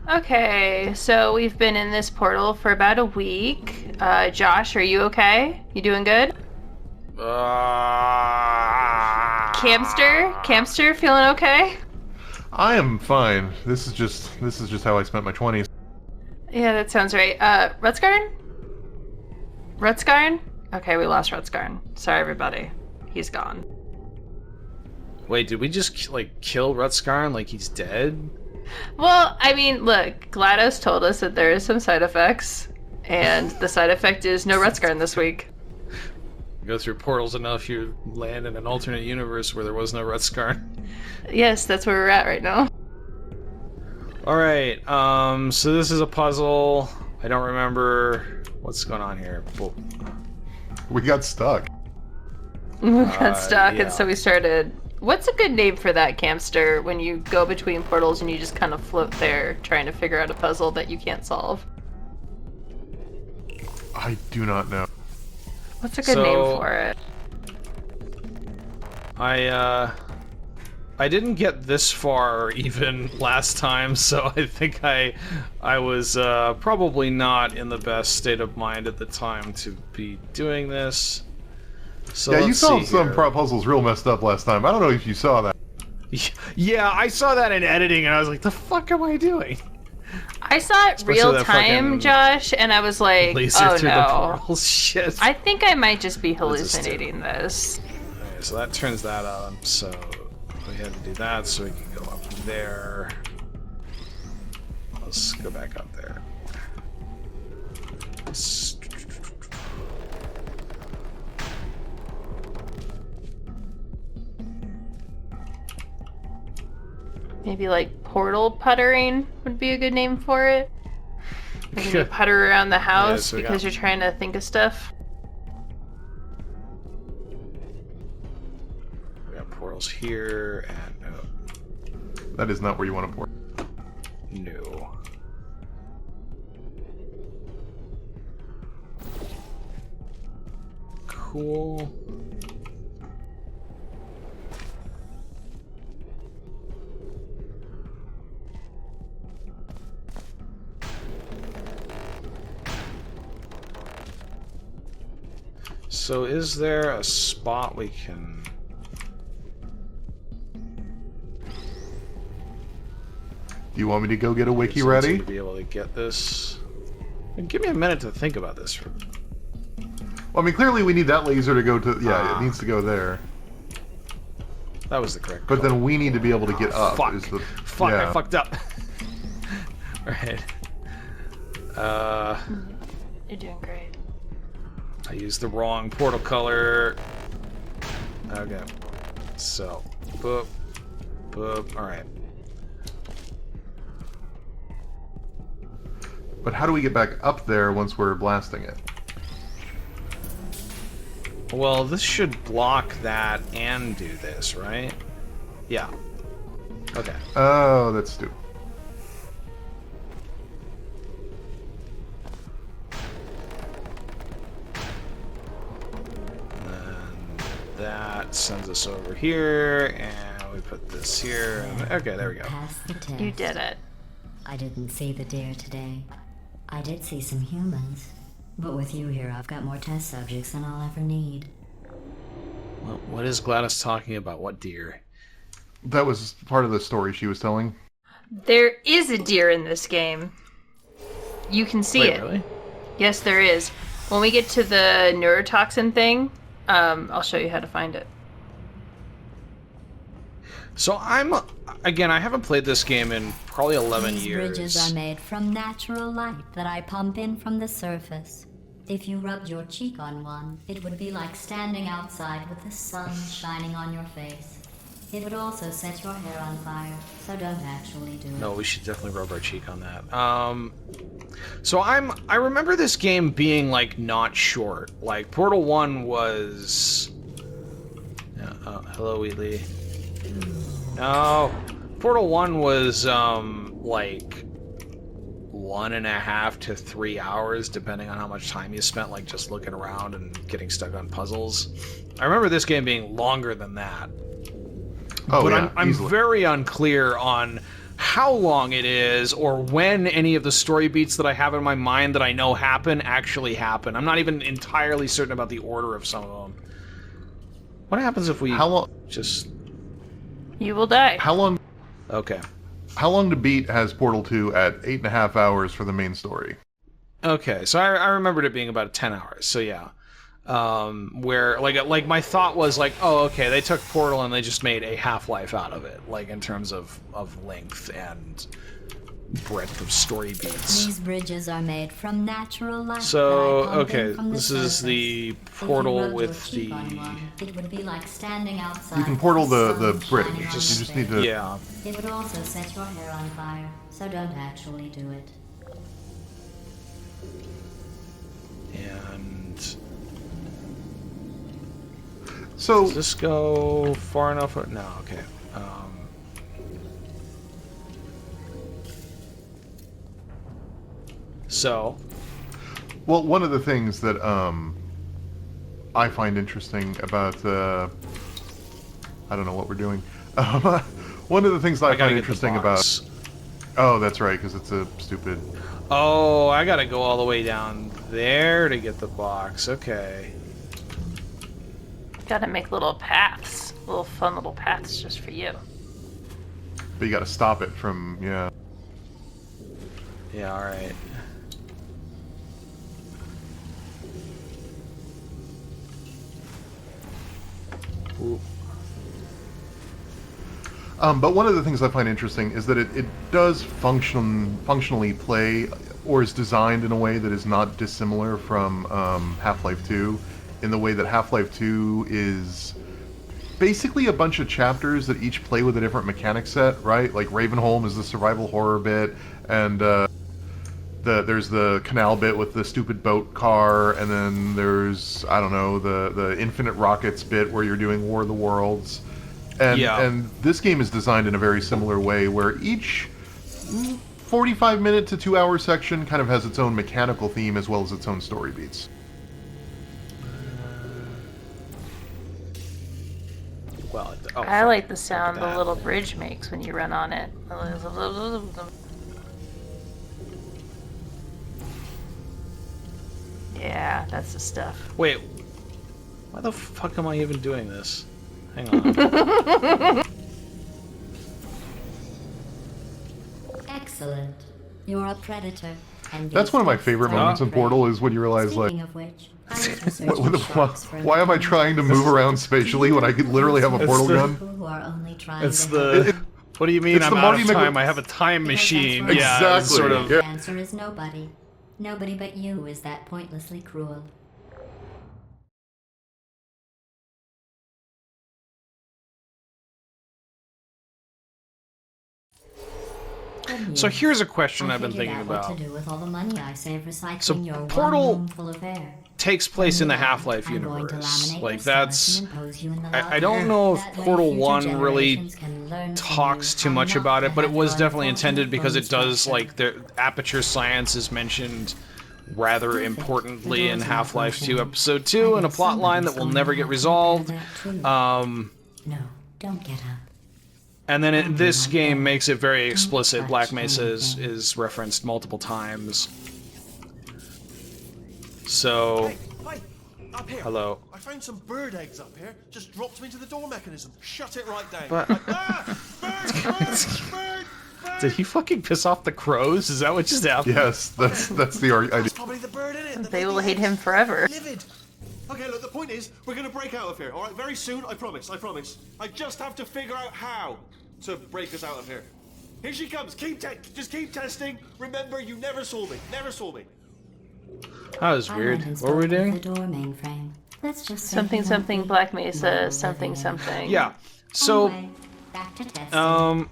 Okay, so we've been in this portal for about a week. Josh, are you okay? You doing good? Camster, feeling okay? I am fine. This is just how I spent my 20s. Yeah, that sounds right. Rutskarn? Rutskarn? Okay, we lost Rutskarn. Sorry, everybody. He's gone. Wait, did we just, like, kill Rutskarn like he's dead? Well, I mean, look, GLaDOS told us that there is some side effects, and the side effect is no Rutskarn this week. You go through portals enough, you land in an alternate universe where there was no Rutskarn. Yes, that's where we're at right now. Alright, so this is a puzzle. I don't remember what's going on here. Well, We got stuck. We got stuck, yeah. and so we started... What's a good name for that, Camster, when you go between portals and you just kind of float there trying to figure out a puzzle that you can't solve? I do not know. What's a good name for it? I didn't get this far even last time, so I think I was probably not in the best state of mind at the time to be doing this. So Yeah, you let's saw see some here. puzzles real messed up last time. I don't know if you saw that. Yeah, I saw that in editing, and I was like, "The fuck am I doing?" I saw it Especially real that time, fucking Josh, and I was like, Laser oh through the no. portals, shit. I think I might just be What does this do? hallucinating this. Okay, so that turns that on. So we had to do that so we can go up there. Let's go back up there. Maybe like portal puttering would be a good name for it. Like when you putter around the house so we because got- you're trying to think of stuff. We got portals here and That is not where you want to pour. no. Cool. So is there a spot we can... Do you want me to go get a wiki use ready? to be able to get this? Give me a minute to think about this. Well, I mean, clearly we need that laser to go to... Yeah, Ah. it needs to go there. That was the correct But call. then we need to be able to get up. Fuck. Is the, Fuck, yeah. I fucked up. Alright. You're doing great. I used the wrong portal color. Okay. So, boop, boop. Alright. But how do we get back up there once we're blasting it? Well, this should block that and do this, right? Yeah. Okay. Oh, that's stupid. And then that sends us over here, and we put this here. And, okay, there we go. Pass the test. You did it. I didn't see the deer today. I did see some humans. But with you here, I've got more test subjects than I'll ever need. Well, what is GLaDOS talking about? What deer? That was part of the story she was telling. There is a deer in this game. You can see Wait, it. really? Yes, there is. When we get to the neurotoxin thing, I'll show you how to find it. So again, I haven't played this game in probably 11 These years. bridges are made from natural light that I pump in from the surface. If you rubbed your cheek on one, it would be like standing outside with the sun shining on your face. It would also set your hair on fire, so don't actually do it. No, we should definitely rub our cheek on that. So I remember this game being like not short. Like Portal 1 was. Hello, Wheatley. No, Portal 1 was like 1.5 to 3 hours, depending on how much time you spent like just looking around and getting stuck on puzzles. I remember this game being longer than that. Oh, But yeah, I'm easily. very unclear on how long it is or when any of the story beats that I have in my mind that I know happen actually happen. I'm not even entirely certain about the order of some of them. What happens if we just... You will die. How long? Okay. How long to beat has Portal 2 at 8.5 hours for the main story? Okay, so I remembered it being about 10 hours, so yeah. Where, like my thought was like, oh, okay, they took Portal and they just made a Half-Life out of it, like, in terms of length and breadth of story beats. These bridges are made from natural light. So, that I pump in okay, from the this is surface. the If you portal rubbed your with cheek the... on one, it would be like standing outside You can with portal the sun bridge. shining You on just your need face. to... Yeah. It would also set your hair on fire, so don't actually do it. And... So, Does this go far enough? No, okay. So... well, one of the things that I find interesting about I don't know what we're doing. One of the things that I gotta find get the interesting box. about... Oh, that's right, because it's a stupid... Oh, I gotta go all the way down there to get the box. Okay. Gotta make little paths. Little fun little paths just for you. But you gotta stop it from... yeah. Yeah, alright. Ooh. But one of the things I find interesting is that it does functionally play, or is designed in a way that is not dissimilar from Half-Life 2, in the way that Half-Life 2 is basically a bunch of chapters that each play with a different mechanic set, right? Like Ravenholm is the survival horror bit, and there's the canal bit with the stupid boat car, and then there's, I don't know, the Infinite Rockets bit where you're doing War of the Worlds. And, Yeah. and this game is designed in a very similar way, where each 45-minute to 2-hour section kind of has its own mechanical theme as well as its own story beats. Well, I like the sound that. the little bridge makes when you run on it. Yeah, that's the stuff. Wait, why the fuck am I even doing this? Hang on. Excellent. You're a predator. And That's one of my favorite moments in Portal, is when you realize, like, Speaking of which, I was researching sharks for why am I trying to move around spatially when I could literally have a portal gun? people who are only trying It's to the... What do you mean it's I'm the out Marty of Mc- time? I have a time Because machine. that's Yeah, right. it's sort of... Yeah. The answer is nobody. Nobody but you is that pointlessly cruel. So here's a question I I've been figured thinking out about. What to do with all the money I save recycling So your one Portal room full of air. Takes place in the Yeah, Half-Life I'm going to universe. laminate Like, your that's... stars and impose you in the I don't know if That way Portal future 1 really generations can learn from talks you too how much not about to it, but it have was your definitely unfortunate intended because bone it does, structure. like, the aperture science is mentioned rather importantly in Half-Life 2 Episode 2, and a plot line that will never get resolved. No, don't get up. And then this game makes it very explicit. Black Mesa is referenced multiple times. So, Hey, up here. hello. I found some bird eggs up here. Just dropped them into the door mechanism. Shut it right down. But- Bird! Did he fucking piss off the crows? Is that what just happened? Yes, that's the idea. That's probably the bird in it. that They will the hate him eggs. forever. Livid. Okay, look, the point is, we're gonna break out of here, alright? Very soon, I promise, I promise. I just have to figure out how to break us out of here. Here she comes. Just keep testing. Remember, you never saw me. Never saw me. That was I weird. went and What were we spoke doing? with the door mainframe. Let's just say Something he won't something be Black Mesa, long something living. something. Yeah. So, Anyway, back to testing.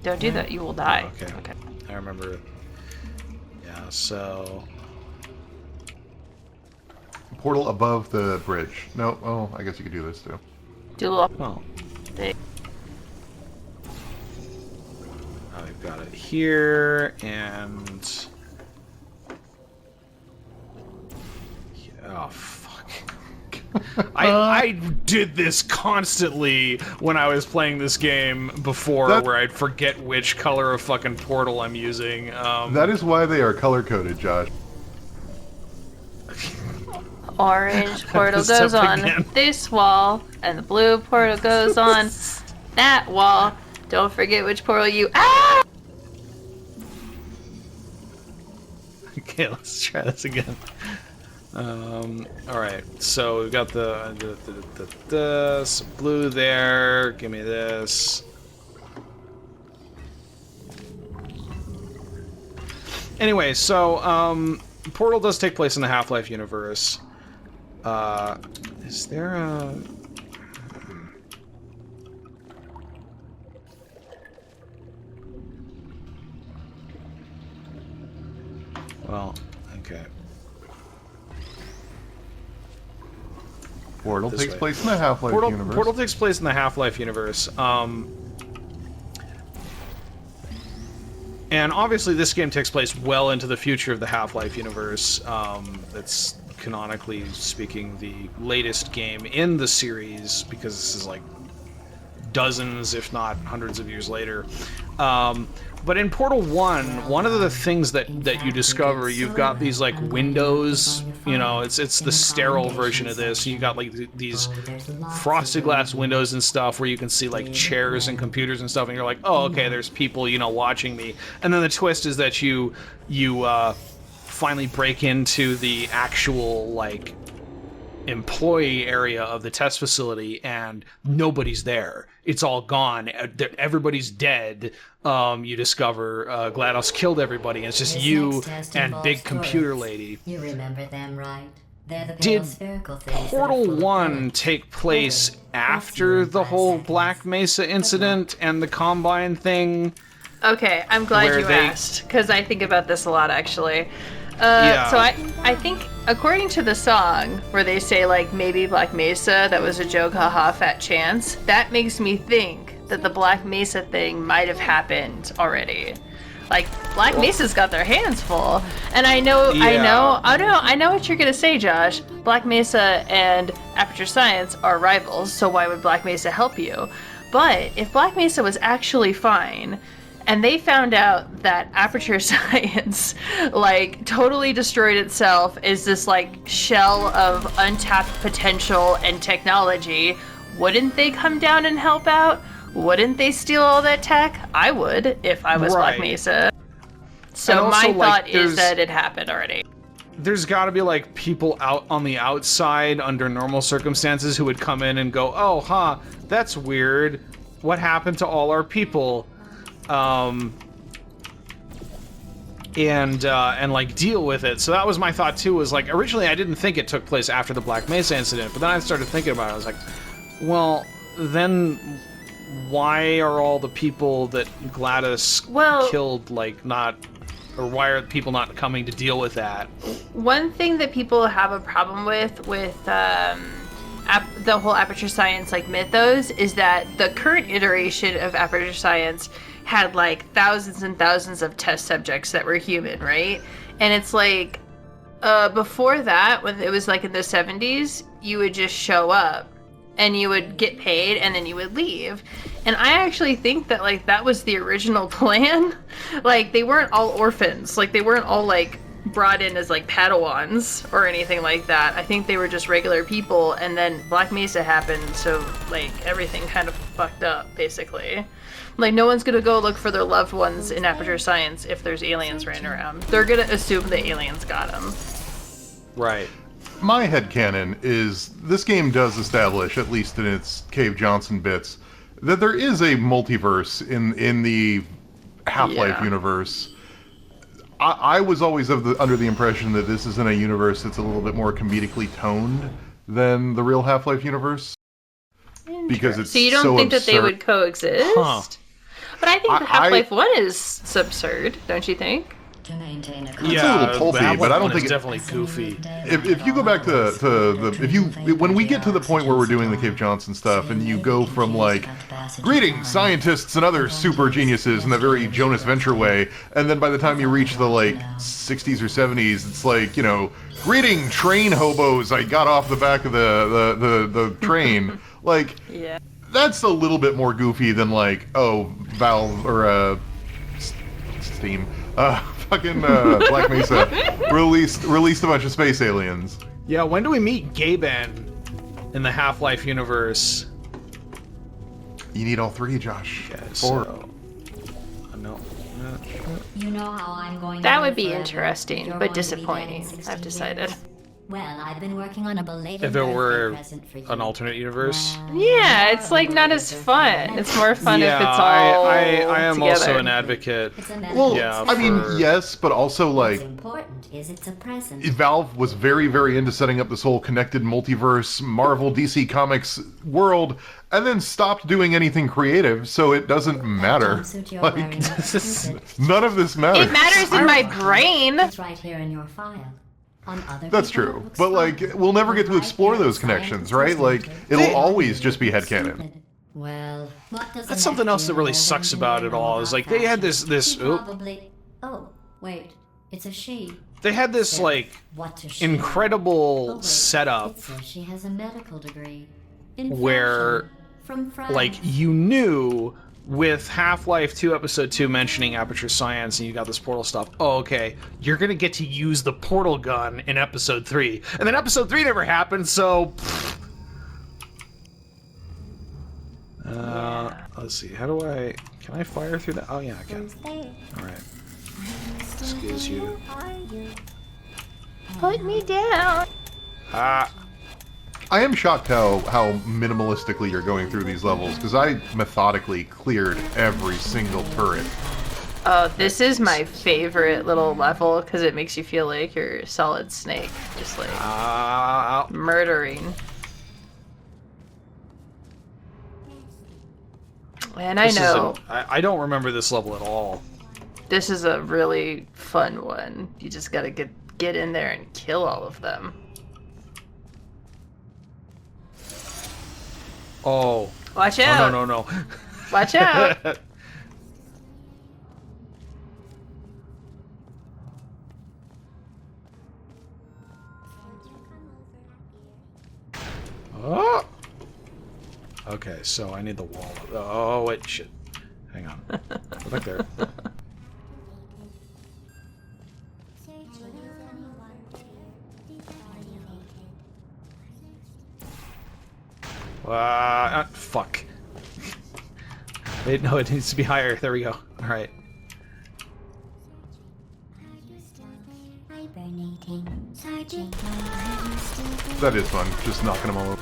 Don't do that, you will die. Okay. I remember it. Yeah, so... Portal above the bridge. No, oh, I guess you could do this too. Do a little Oh. thing. I've got it here, and... Oh, fuck. I did this constantly when I was playing this game before, where I'd forget which color of fucking portal I'm using. That is why they are color-coded, Josh. Orange portal goes on this wall, and the blue portal goes on that wall. Don't forget which portal you... Ah! Okay, let's try this again. Alright, so we've got some blue there. Give me this. Anyway, so, Portal does take place in the Half-Life universe. Is there a... Well, okay. Portal takes place in the Half-Life universe. Portal takes place in the Half-Life universe. And obviously this game takes place well into the future of the Half-Life universe. That's, canonically speaking, the latest game in the series, because this is like dozens, if not hundreds of years later. But in Portal 1, one of the things that you discover, you've got these like windows, you know, it's the sterile version of this. You got like these frosted glass windows and stuff where you can see like chairs and computers and stuff, and you're like, oh, okay, there's people, you know, watching me. And then the twist is that you finally break into the actual like employee area of the test facility, and nobody's there. It's all gone. Everybody's dead. You discover GLaDOS killed everybody, and it's just you and big computer lady. You remember them, right? They're the Did pale spherical things that are Portal full of 1 bullets. take place after the whole Black Mesa incident and the Combine thing? Okay, I'm glad Where you they- asked, because I think about this a lot, actually. Yeah. So I think, according to the song, where they say, like, maybe Black Mesa, that was a joke, haha, fat chance, that makes me think that the Black Mesa thing might have happened already. Like, Black Mesa's got their hands full. And I know what you're gonna say, Josh. Black Mesa and Aperture Science are rivals, so why would Black Mesa help you? But if Black Mesa was actually fine, and they found out that Aperture Science, like, totally destroyed itself as this, like, shell of untapped potential and technology, wouldn't they come down and help out? Wouldn't they steal all that tech? I would, if I was Black Right. Mesa. And So also, my like, thought is there's- that it happened already. There's gotta be, like, people out on the outside under normal circumstances who would come in and go, oh, huh, that's weird. What happened to all our people? And like deal with it. So that was my thought too, was like, originally I didn't think it took place after the Black Mesa incident, but then I started thinking about it. I was like, well, then why are all the people that GLaDOS killed, like, not, or why are people not coming to deal with that? One thing that people have a problem with the whole Aperture Science, like, mythos is that the current iteration of Aperture Science had like thousands and thousands of test subjects that were human, right? And it's like, before that, when it was like in the 70s, you would just show up and you would get paid and then you would leave. And I actually think that, like, that was the original plan. Like, they weren't all orphans. Like, they weren't all, like, brought in as, like, Padawans or anything like that. I think they were just regular people, and then Black Mesa happened, so, like, everything kind of fucked up, basically. Like, no one's gonna go look for their loved ones in Aperture Science if there's aliens running around. They're gonna assume the aliens got them. Right. My headcanon is this game does establish, at least in its Cave Johnson bits, that there is a multiverse in the Half-Life universe. I was always under the impression that this is in a universe that's a little bit more comedically toned than the real Half-Life universe. Because it's so you don't think that they absurd. would coexist? Huh. But I think the Half-Life 1 is absurd, don't you think? To maintain a Yeah, little pulpy, Half-Life but I don't 1 is think it- definitely goofy. If you go back to the if you when we get to the point where we're doing the Cave Johnson stuff and you go from like greetings scientists and other super geniuses in that very Jonas Venture way, and then by the time you reach the like 60s or 70s, it's like, you know, greeting train hobos, I got off the back of the train. Like, Yeah. that's a little bit more goofy than like, oh, Valve or Steam, fucking Black Mesa released a bunch of space aliens. Yeah, when do we meet Gaben in the Half-Life universe? You need all three, Josh. Yeah, Four. so... no. You know how I'm going That to would live be forever. interesting, You're but going to be dead in disappointing, 16 I've decided. years. Well, I've been working on a belated If it were birthday present for you. an alternate universe. Yeah, it's like not as fun. It's more fun if it's I all I am together. also an advocate. It's a Well, medical Yeah, I mean, for- yes, but also What's like important is it's a present. Valve was very, very into setting up this whole connected multiverse Marvel DC Comics world, and then stopped doing anything creative, so it doesn't matter. Jumpsuit you're Like, wearing looks stupid. none of this matters. It matters in my brain. It's right here in your file. On other That's people, it true, looks but like, fine. we'll never get to Right explore here, those science connections, is right? Like, stupid. it'll always just be headcanon. Stupid. Well, what does That's an something else that really actor sucks know about it all, is like they had fashion? this She oop. probably. Oh, wait, it's a she. They had this Sarah, like what does she incredible know? Oh, wait, setup it says she has a medical degree in where, fashion from France. like, you knew with Half-Life 2 Episode 2 mentioning Aperture Science and you got this portal stuff, oh, okay, you're gonna get to use the portal gun in Episode 3. And then Episode 3 never happened, so... let's see, how do I... Can I fire through that? Oh, yeah, I can. Alright. Excuse you. Put me down. Ah, I am shocked how minimalistically you're going through these levels, because I methodically cleared every single turret. Oh, this is my favorite little level because it makes you feel like you're Solid Snake, just like murdering. And I know I don't remember this level at all. this is a really fun one. You just gotta get in there and kill all of them. Oh. Watch Oh, out! no, no, no. Watch out! Oh. Okay, so I need the wall. Oh, wait, shit. Hang on. Go back there. Fuck. Wait, no, it needs to be higher. There we go. Alright. That is fun, just knocking them all over.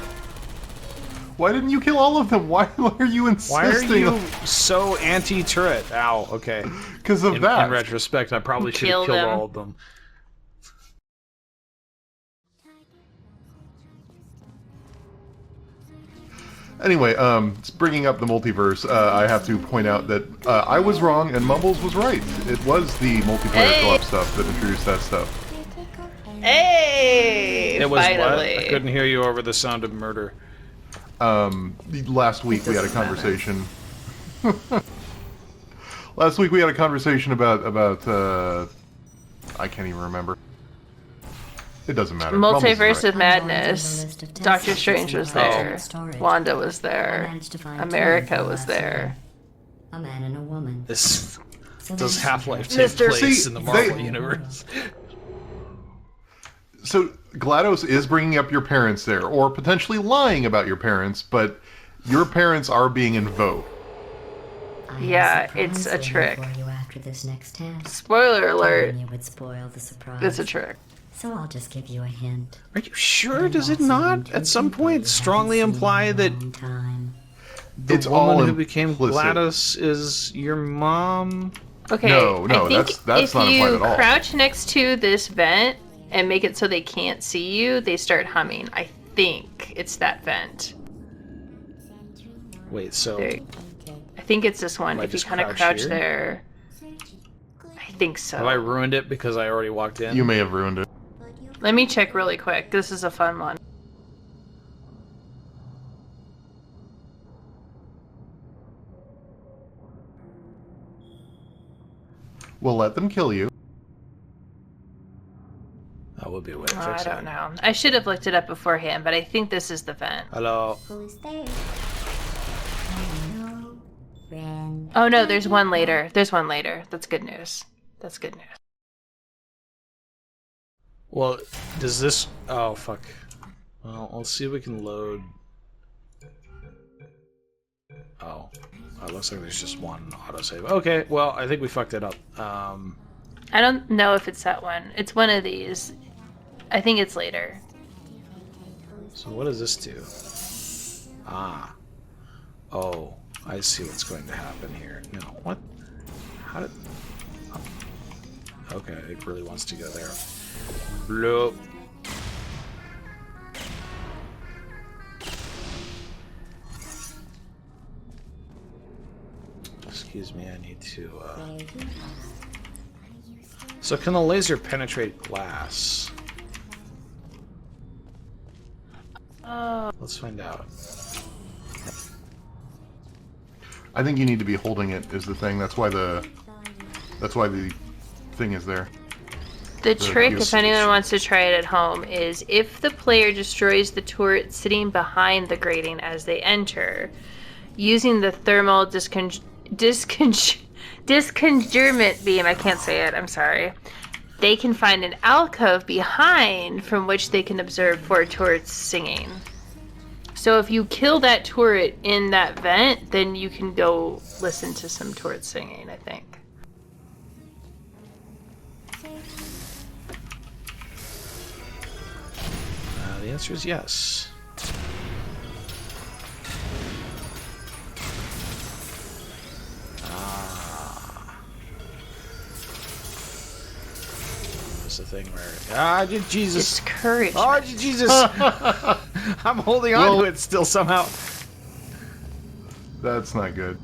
Why didn't you kill all of them? Why are you Why are insisting? you so anti-turret? Ow, okay. Because of In that. retrospect, I probably should have Kill killed them. all of them. Anyway, bringing up the multiverse, I have to point out that I was wrong and Mumbles was right. It was the multiplayer Hey. co-op stuff that introduced that stuff. Hey! It was finally. what? I couldn't hear you over the sound of murder. Last week we had a conversation. Last week we had a conversation about I can't even remember. It doesn't matter. Mumbles is Multiverse right. of Madness. Doctor Strange was there. Wanda was there. America was there. A man and a woman. This So does there's- Half-Life take Mr. place See, in the Marvel they- universe? So GLaDOS is bringing up your parents there, or potentially lying about your parents, but your parents are being invoked. I have Yeah, surprise it's a waiting trick. For you after this next task. Spoiler alert. Knowing you would spoil the surprise. It's a trick. So I'll just give you a hint. Are you sure? Does it not, at some point, strongly imply that the It's woman all who became implicit. GLaDOS is your mom? Okay, No, I think that's if not implied you at all. crouch next to this vent and make it so they can't see you, they start humming. I think it's that vent. Wait, so... There. I think it's this one. Do I If you just kind of crouch crouch here? there. I think so. Have I ruined it because I already walked in? You may have ruined it. Let me check really quick. This is a fun one. We'll let them kill you. That would be a way to Oh, fix I it. don't know. I should have looked it up beforehand, but I think this is the vent. Hello. Who's there? Hello, friend. Oh no, there's one later. There's one later. That's good news. That's good news. Well, does this... Oh, fuck. Well, let's see if we can load... Oh. It looks like there's just one autosave. Okay, well, I think we fucked it up. I don't know if it's that one. It's one of these. I think it's later. So what does this do? Ah. Oh, I see what's going to happen here. No, what? How did... Oh. Okay, it really wants to go there. Bloop. Excuse me, I need to, So can the laser penetrate glass? Oh. Let's find out. I think you need to be holding it is the thing. That's why the thing is there. The trick, use if anyone wants to try it at home, is if the player destroys the turret sitting behind the grating as they enter, using the thermal disconjurement beam, I can't say it, I'm sorry, they can find an alcove behind from which they can observe 4 turrets singing. So if you kill that turret in that vent, then you can go listen to some turrets singing, I think. The answer is yes. That's the thing where Jesus. Discouragement. Oh Jesus! I'm holding on to it still somehow. That's not good.